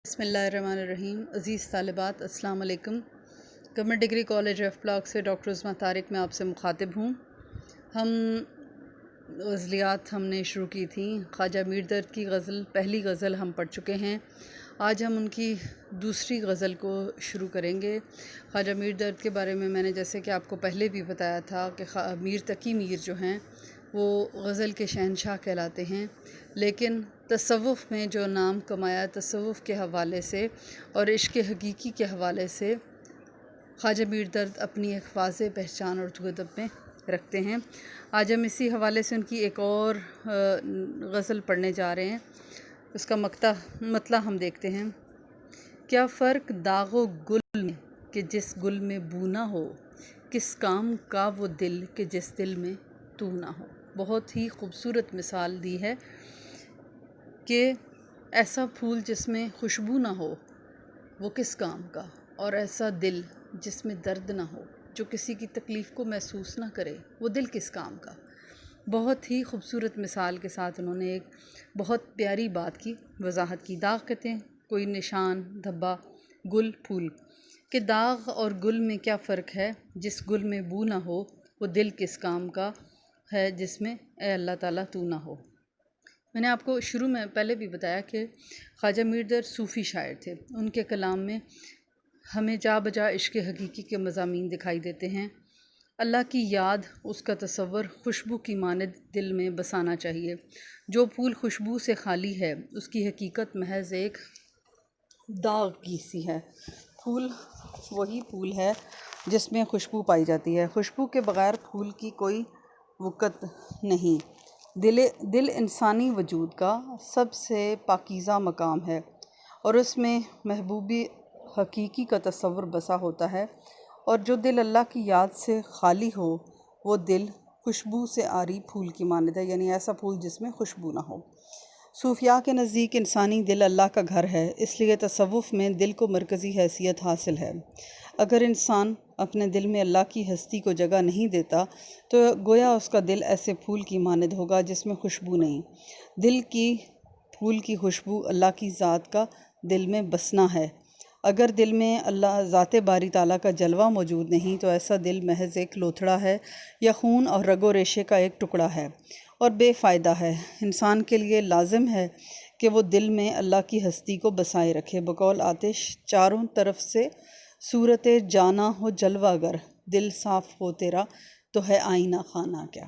بسم اللہ الرحمن الرحیم۔ عزیز طالبات السلام علیکم۔ Government degree college F block سے ڈاکٹر عظمیٰ طارق میں آپ سے مخاطب ہوں۔ ہم غزلیات ہم نے شروع کی تھیں۔ خواجہ میر درد کی غزل پہلی غزل ہم پڑھ چکے ہیں۔ آج ہم ان کی دوسری غزل کو شروع کریں گے۔ خواجہ میر درد کے بارے میں نے جیسے کہ آپ کو پہلے بھی بتایا تھا کہ میر تقی میر جو ہیں وہ غزل کے شہنشاہ کہلاتے ہیں، لیکن تصوف میں جو نام کمایا تصوف کے حوالے سے اور عشق حقیقی کے حوالے سے خواجہ میر درد اپنی ایک واضح پہچان اور ادب میں رکھتے ہیں۔ آج ہم اسی حوالے سے ان کی ایک اور غزل پڑھنے جا رہے ہیں۔ اس کا مطلع ہم دیکھتے ہیں۔ کیا فرق داغ و گل میں کہ جس گل میں بو نہ ہو، کس کام کا وہ دل کہ جس دل میں تو نہ ہو۔ بہت ہی خوبصورت مثال دی ہے کہ ایسا پھول جس میں خوشبو نہ ہو وہ کس کام کا، اور ایسا دل جس میں درد نہ ہو، جو کسی کی تکلیف کو محسوس نہ کرے، وہ دل کس کام کا۔ بہت ہی خوبصورت مثال کے ساتھ انہوں نے ایک بہت پیاری بات کی وضاحت کی۔ داغ کہتے ہیں کوئی نشان، دھبا، گل، پھول کہ داغ اور گل میں کیا فرق ہے۔ جس گل میں بو نہ ہو وہ دل کس کام کا ہے جس میں اے اللہ تعالیٰ تو نہ ہو۔ میں نے آپ کو شروع میں پہلے بھی بتایا کہ خواجہ میر درد صوفی شاعر تھے۔ ان کے کلام میں ہمیں جا بجا عشق حقیقی کے مضامین دکھائی دیتے ہیں۔ اللہ کی یاد، اس کا تصور خوشبو کی مانند دل میں بسانا چاہیے۔ جو پھول خوشبو سے خالی ہے اس کی حقیقت محض ایک داغ کی سی ہے۔ پھول وہی پھول ہے جس میں خوشبو پائی جاتی ہے۔ خوشبو کے بغیر پھول کی کوئی وقت نہیں۔ دل انسانی وجود کا سب سے پاکیزہ مقام ہے اور اس میں محبوبی حقیقی کا تصور بسا ہوتا ہے، اور جو دل اللہ کی یاد سے خالی ہو وہ دل خوشبو سے عاری پھول کی مانند ہے، یعنی ایسا پھول جس میں خوشبو نہ ہو۔ صوفیاء کے نزدیک انسانی دل اللہ کا گھر ہے، اس لیے تصوف میں دل کو مرکزی حیثیت حاصل ہے۔ اگر انسان اپنے دل میں اللہ کی ہستی کو جگہ نہیں دیتا تو گویا اس کا دل ایسے پھول کی مانند ہوگا جس میں خوشبو نہیں۔ دل کی پھول کی خوشبو اللہ کی ذات کا دل میں بسنا ہے۔ اگر دل میں اللہ ذات باری تعالیٰ کا جلوہ موجود نہیں تو ایسا دل محض ایک لوتھڑا ہے یا خون اور رگ و ریشے کا ایک ٹکڑا ہے اور بے فائدہ ہے۔ انسان کے لیے لازم ہے کہ وہ دل میں اللہ کی ہستی کو بسائے رکھے۔ بقول آتش چاروں طرف سے صورت جانا ہو جلوہ گر، دل صاف ہو تیرا تو ہے آئینہ خانہ کیا۔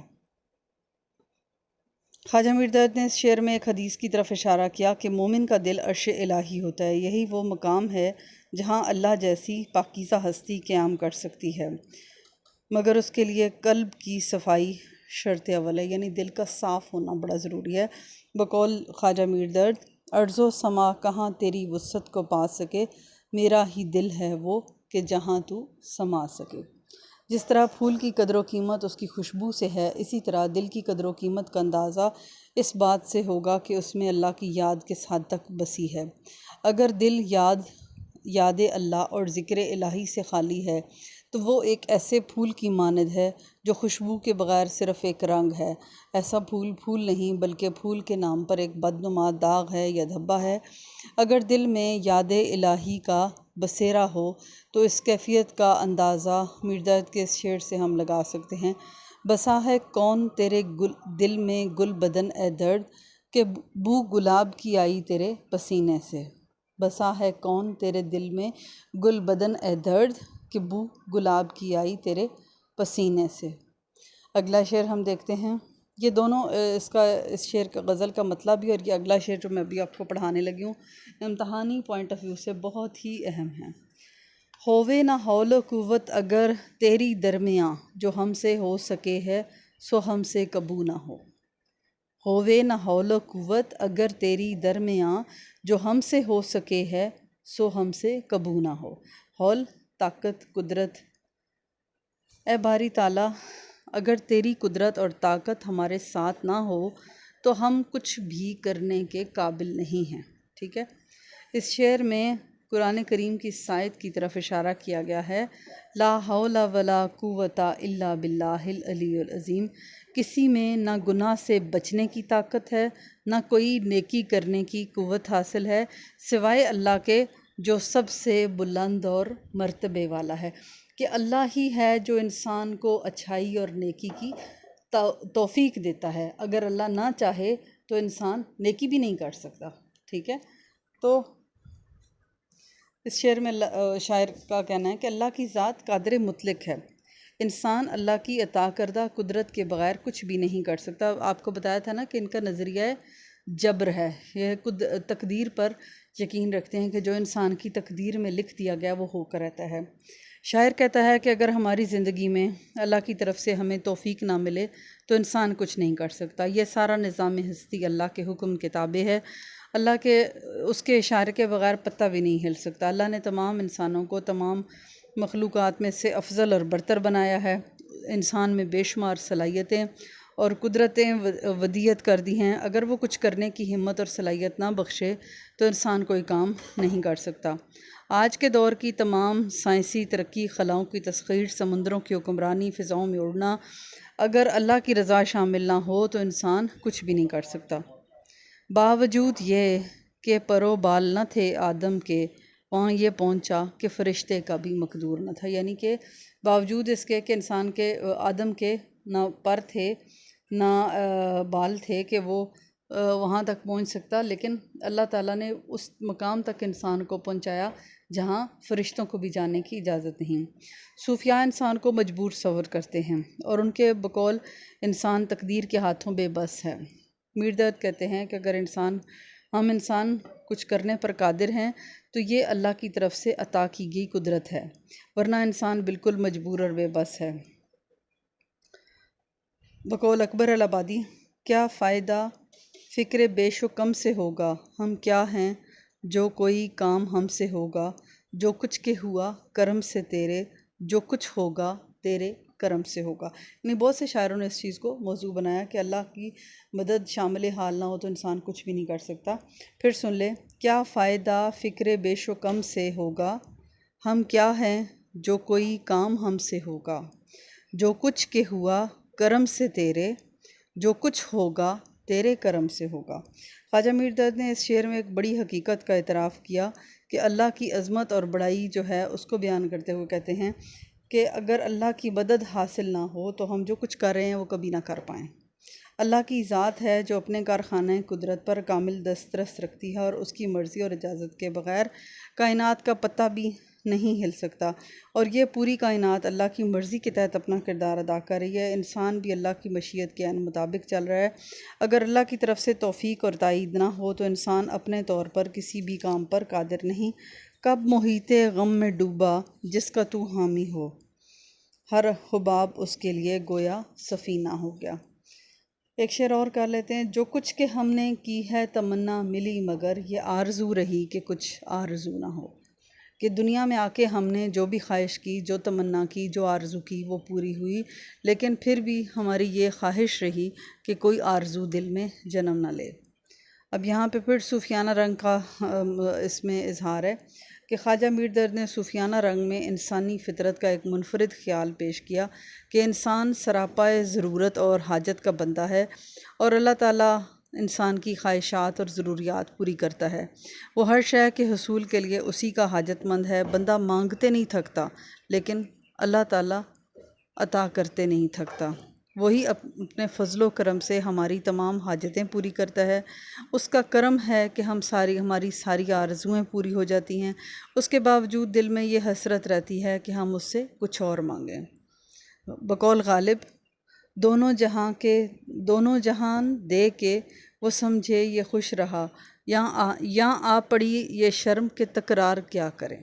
خواجہ میر درد نے اس شعر میں ایک حدیث کی طرف اشارہ کیا کہ مومن کا دل عرش الہی ہوتا ہے، یہی وہ مقام ہے جہاں اللہ جیسی پاکیزہ ہستی قیام کر سکتی ہے، مگر اس کے لیے قلب کی صفائی شرط اول ہے، یعنی دل کا صاف ہونا بڑا ضروری ہے۔ بقول خواجہ میر درد ارض و سما کہاں تیری وسعت کو پا سکے، میرا ہی دل ہے وہ کہ جہاں تو سما سکے۔ جس طرح پھول کی قدر و قیمت اس کی خوشبو سے ہے، اسی طرح دل کی قدر و قیمت کا اندازہ اس بات سے ہوگا کہ اس میں اللہ کی یاد کس حد تک بسی ہے۔ اگر دل یاد اللہ اور ذکر الہی سے خالی ہے تو وہ ایک ایسے پھول کی مانند ہے جو خوشبو کے بغیر صرف ایک رنگ ہے۔ ایسا پھول نہیں بلکہ پھول کے نام پر ایک بدنما داغ ہے یا دھبا ہے۔ اگر دل میں یاد الہی کا بسیرا ہو تو اس کیفیت کا اندازہ میر درد کے اس شعر سے ہم لگا سکتے ہیں۔ بسا ہے کون تیرے دل میں گل بدن اے درد کہ بو گلاب کی آئی تیرے پسینے سے۔ بسا ہے کون تیرے دل میں گل بدن اے درد کہ بو گلاب کی آئی تیرے پسینے سے۔ اگلا شعر ہم دیکھتے ہیں۔ یہ دونوں اس شعر کا غزل کا مطلب بھی اور یہ اگلا شعر جو میں ابھی آپ کو پڑھانے لگی ہوں امتحانی پوائنٹ آف ویو سے بہت ہی اہم ہے۔ ہووے نہ حول و قوت اگر تیری درمیاں، جو ہم سے ہو سکے ہے سو ہم سے کبو نہ ہو۔ ہووے نہ حول و قوت اگر تیری درمیاں، جو ہم سے ہو سکے ہے سو ہم سے کبو نہ ہو۔ حول طاقت، قدرت۔ اے باری تعالیٰ اگر تیری قدرت اور طاقت ہمارے ساتھ نہ ہو تو ہم کچھ بھی کرنے کے قابل نہیں ہیں۔ ٹھیک ہے، اس شعر میں قرآن کریم کی اس آیت کی طرف اشارہ کیا گیا ہے، لا حول ولا قوت الا باللہ العلی العظیم۔ کسی میں نہ گناہ سے بچنے کی طاقت ہے، نہ کوئی نیکی کرنے کی قوت حاصل ہے سوائے اللہ کے جو سب سے بلند اور مرتبے والا ہے، کہ اللہ ہی ہے جو انسان کو اچھائی اور نیکی کی توفیق دیتا ہے۔ اگر اللہ نہ چاہے تو انسان نیکی بھی نہیں کر سکتا، ٹھیک ہے۔ تو اس شعر میں شاعر کا کہنا ہے کہ اللہ کی ذات قادر مطلق ہے، انسان اللہ کی عطا کردہ قدرت کے بغیر کچھ بھی نہیں کر سکتا۔ آپ کو بتایا تھا نا کہ ان کا نظریہ جبر ہے، یہ تقدیر پر یقین رکھتے ہیں کہ جو انسان کی تقدیر میں لکھ دیا گیا وہ ہو کر رہتا ہے۔ شاعر کہتا ہے کہ اگر ہماری زندگی میں اللہ کی طرف سے ہمیں توفیق نہ ملے تو انسان کچھ نہیں کر سکتا۔ یہ سارا نظام ہستی اللہ کے حکم کے تابع ہے، اللہ کے اس کے اشارے کے بغیر پتہ بھی نہیں ہل سکتا۔ اللہ نے تمام انسانوں کو تمام مخلوقات میں سے افضل اور برتر بنایا ہے، انسان میں بے شمار صلاحیتیں اور قدرتیں ودیت کر دی ہیں۔ اگر وہ کچھ کرنے کی ہمت اور صلاحیت نہ بخشے تو انسان کوئی کام نہیں کر سکتا۔ آج کے دور کی تمام سائنسی ترقی، خلاؤں کی تسخیر، سمندروں کی حکمرانی، فضاؤں میں اڑنا، اگر اللہ کی رضا شامل نہ ہو تو انسان کچھ بھی نہیں کر سکتا۔ باوجود یہ کہ پر و بال نہ تھے آدم کے، وہاں یہ پہنچا کہ فرشتے کا بھی مقدور نہ تھا۔ یعنی کہ باوجود اس کے کہ انسان کے آدم کے نہ پر تھے نہ بال تھے کہ وہ وہاں تک پہنچ سکتا، لیکن اللہ تعالیٰ نے اس مقام تک انسان کو پہنچایا جہاں فرشتوں کو بھی جانے کی اجازت نہیں۔ صوفیاء انسان کو مجبور تصور کرتے ہیں اور ان کے بقول انسان تقدیر کے ہاتھوں بے بس ہے۔ میر درد کہتے ہیں کہ اگر ہم انسان کچھ کرنے پر قادر ہیں تو یہ اللہ کی طرف سے عطا کی گئی قدرت ہے، ورنہ انسان بالکل مجبور اور بے بس ہے۔ بقول اکبر الآبادی، کیا فائدہ فکر بیش و کم سے ہوگا، ہم کیا ہیں جو کوئی کام ہم سے ہوگا، جو کچھ کے ہوا کرم سے تیرے، جو کچھ ہوگا تیرے کرم سے ہوگا۔ یعنی بہت سے شاعروں نے اس چیز کو موضوع بنایا کہ اللہ کی مدد شامل حال نہ ہو تو انسان کچھ بھی نہیں کر سکتا۔ پھر سن لے، کیا فائدہ فکر بیش و کم سے ہوگا، ہم کیا ہیں جو کوئی کام ہم سے ہوگا، جو کچھ کے ہوا کرم سے تیرے، جو کچھ ہوگا تیرے کرم سے ہوگا۔ خواجہ میر درد نے اس شعر میں ایک بڑی حقیقت کا اعتراف کیا کہ اللہ کی عظمت اور بڑائی جو ہے اس کو بیان کرتے ہوئے کہتے ہیں کہ اگر اللہ کی مدد حاصل نہ ہو تو ہم جو کچھ کر رہے ہیں وہ کبھی نہ کر پائیں۔ اللہ کی ذات ہے جو اپنے کارخانہ قدرت پر کامل دسترس رکھتی ہے اور اس کی مرضی اور اجازت کے بغیر کائنات کا پتہ بھی نہیں ہل سکتا، اور یہ پوری کائنات اللہ کی مرضی کے تحت اپنا کردار ادا کر رہی ہے۔ انسان بھی اللہ کی مشیت کے عین مطابق چل رہا ہے۔ اگر اللہ کی طرف سے توفیق اور تائید نہ ہو تو انسان اپنے طور پر کسی بھی کام پر قادر نہیں۔ کب محیط غم میں ڈوبا جس کا تو حامی ہو، ہر حباب اس کے لیے گویا سفینہ ہو گیا۔ ایک شعر اور کر لیتے ہیں، جو کچھ کہ ہم نے کی ہے تمنا ملی مگر یہ آرزو رہی کہ کچھ آرزو نہ ہو۔ کہ دنیا میں آ کے ہم نے جو بھی خواہش کی، جو تمنا کی، جو آرزو کی وہ پوری ہوئی، لیکن پھر بھی ہماری یہ خواہش رہی کہ کوئی آرزو دل میں جنم نہ لے۔ اب یہاں پہ پھر صوفیانہ رنگ کا اس میں اظہار ہے کہ خواجہ میر درد نے صوفیانہ رنگ میں انسانی فطرت کا ایک منفرد خیال پیش کیا کہ انسان سراپا ضرورت اور حاجت کا بندہ ہے، اور اللہ تعالیٰ انسان کی خواہشات اور ضروریات پوری کرتا ہے۔ وہ ہر شے کے حصول کے لیے اسی کا حاجت مند ہے۔ بندہ مانگتے نہیں تھکتا، لیکن اللہ تعالیٰ عطا کرتے نہیں تھکتا۔ وہی اپنے فضل و کرم سے ہماری تمام حاجتیں پوری کرتا ہے۔ اس کا کرم ہے کہ ہماری ساری آرزویں پوری ہو جاتی ہیں، اس کے باوجود دل میں یہ حسرت رہتی ہے کہ ہم اس سے کچھ اور مانگیں۔ بقول غالب، دونوں جہان دے کے وہ سمجھے یہ خوش رہا، یا آ پڑی یہ شرم کہ تکرار کیا کریں۔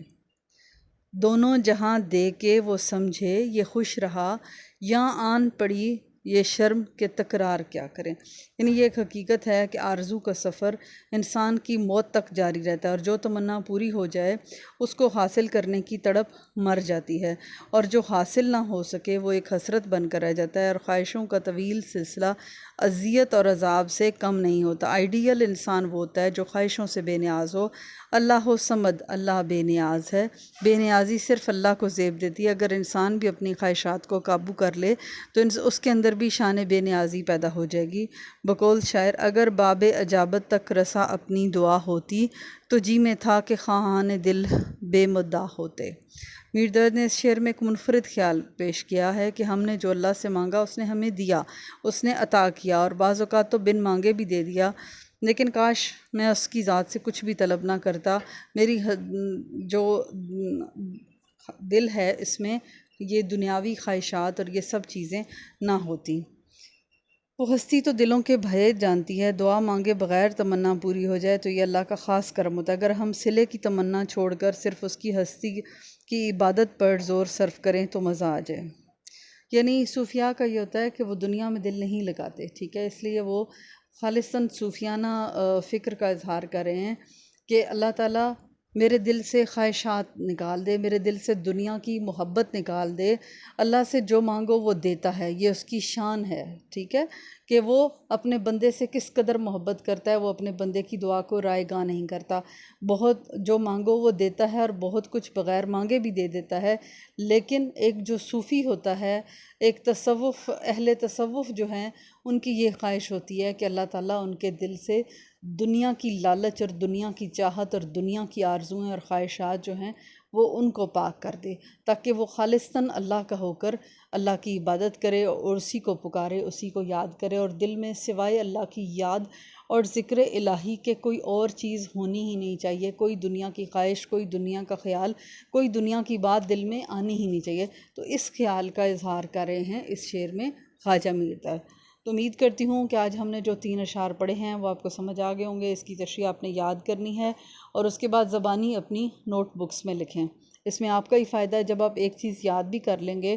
دونوں جہاں دے کے وہ سمجھے یہ خوش رہا، یا آن پڑی یہ شرم کہ تکرار کیا کریں۔ یعنی یہ ایک حقیقت ہے کہ آرزو کا سفر انسان کی موت تک جاری رہتا ہے، اور جو تمنا پوری ہو جائے اس کو حاصل کرنے کی تڑپ مر جاتی ہے، اور جو حاصل نہ ہو سکے وہ ایک حسرت بن کر رہ جاتا ہے، اور خواہشوں کا طویل سلسلہ اذیت اور عذاب سے کم نہیں ہوتا۔ آئیڈیل انسان وہ ہوتا ہے جو خواہشوں سے بے نیاز ہو، اللہ سمد، اللہ بے نیاز ہے، بے نیازی صرف اللہ کو زیب دیتی ہے۔ اگر انسان بھی اپنی خواہشات کو قابو کر لے تو اس کے اندر بھی شان بے نیازی پیدا ہو جائے گی۔ بقول شاعر، اگر باب اجابت تک رسا اپنی دعا ہوتی تو جی میں تھا کہ خواہان دل بے مدعا ہوتے۔ میر درد نے اس شعر میں ایک منفرد خیال پیش کیا ہے کہ ہم نے جو اللہ سے مانگا اس نے ہمیں دیا، اس نے عطا کیا، اور بعض اوقات تو بن مانگے بھی دے دیا، لیکن کاش میں اس کی ذات سے کچھ بھی طلب نہ کرتا۔ میری جو دل ہے اس میں یہ دنیاوی خواہشات اور یہ سب چیزیں نہ ہوتی۔ وہ ہستی تو دلوں کے بھید جانتی ہے، دعا مانگے بغیر تمنا پوری ہو جائے تو یہ اللہ کا خاص کرم ہوتا ہے۔ اگر ہم صلے کی تمنا چھوڑ کر صرف اس کی ہستی کی عبادت پر زور صرف کریں تو مزہ آ جائے۔ یعنی صوفیاء کا یہ ہوتا ہے کہ وہ دنیا میں دل نہیں لگاتے، ٹھیک ہے، اس لیے وہ خالصاً صوفیانہ فکر کا اظہار کر رہے ہیں کہ اللہ تعالیٰ میرے دل سے خواہشات نکال دے، میرے دل سے دنیا کی محبت نکال دے، اللہ سے جو مانگو وہ دیتا ہے، یہ اس کی شان ہے، ٹھیک ہے، کہ وہ اپنے بندے سے کس قدر محبت کرتا ہے، وہ اپنے بندے کی دعا کو رائے گاہ نہیں کرتا، بہت جو مانگو وہ دیتا ہے اور بہت کچھ بغیر مانگے بھی دے دیتا ہے۔ لیکن ایک جو صوفی ہوتا ہے، ایک تصوف، اہل تصوف جو ہیں، ان کی یہ خواہش ہوتی ہے کہ اللہ تعالیٰ ان کے دل سے دنیا کی لالچ اور دنیا کی چاہت اور دنیا کی آرزوئیں اور خواہشات جو ہیں وہ ان کو پاک کر دے، تاکہ وہ خالصتاً اللہ کا ہو کر اللہ کی عبادت کرے اور اسی کو پکارے، اسی کو یاد کرے، اور دل میں سوائے اللہ کی یاد اور ذکر الہی کے کوئی اور چیز ہونی ہی نہیں چاہیے، کوئی دنیا کی خواہش، کوئی دنیا کا خیال، کوئی دنیا کی بات دل میں آنی ہی نہیں چاہیے۔ تو اس خیال کا اظہار کر رہے ہیں اس شعر میں خواجہ میر درد۔ تو امید کرتی ہوں کہ آج ہم نے جو 3 اشعار پڑھے ہیں وہ آپ کو سمجھ آ گئے ہوں گے، اس کی تشریح آپ نے یاد کرنی ہے اور اس کے بعد زبانی اپنی نوٹ بکس میں لکھیں۔ اس میں آپ کا ہی فائدہ ہے، جب آپ ایک چیز یاد بھی کر لیں گے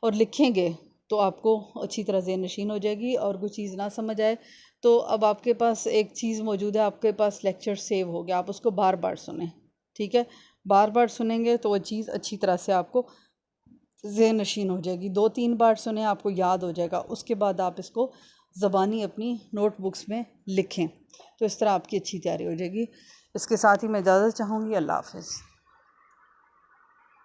اور لکھیں گے تو آپ کو اچھی طرح ذہن نشین ہو جائے گی، اور کوئی چیز نہ سمجھ آئے تو اب آپ کے پاس ایک چیز موجود ہے، آپ کے پاس لیکچر سیو ہو گیا، آپ اس کو بار بار سنیں، ٹھیک ہے، بار بار سنیں گے تو وہ چیز اچھی طرح سے آپ کو ذہن نشین ہو جائے گی۔ 2-3 بار سنیں، آپ کو یاد ہو جائے گا، اس کے بعد آپ اس کو زبانی اپنی نوٹ بکس میں لکھیں، تو اس طرح آپ کی اچھی تیاری ہو جائے گی۔ اس کے ساتھ ہی میں اجازت چاہوں گی۔ اللہ حافظ۔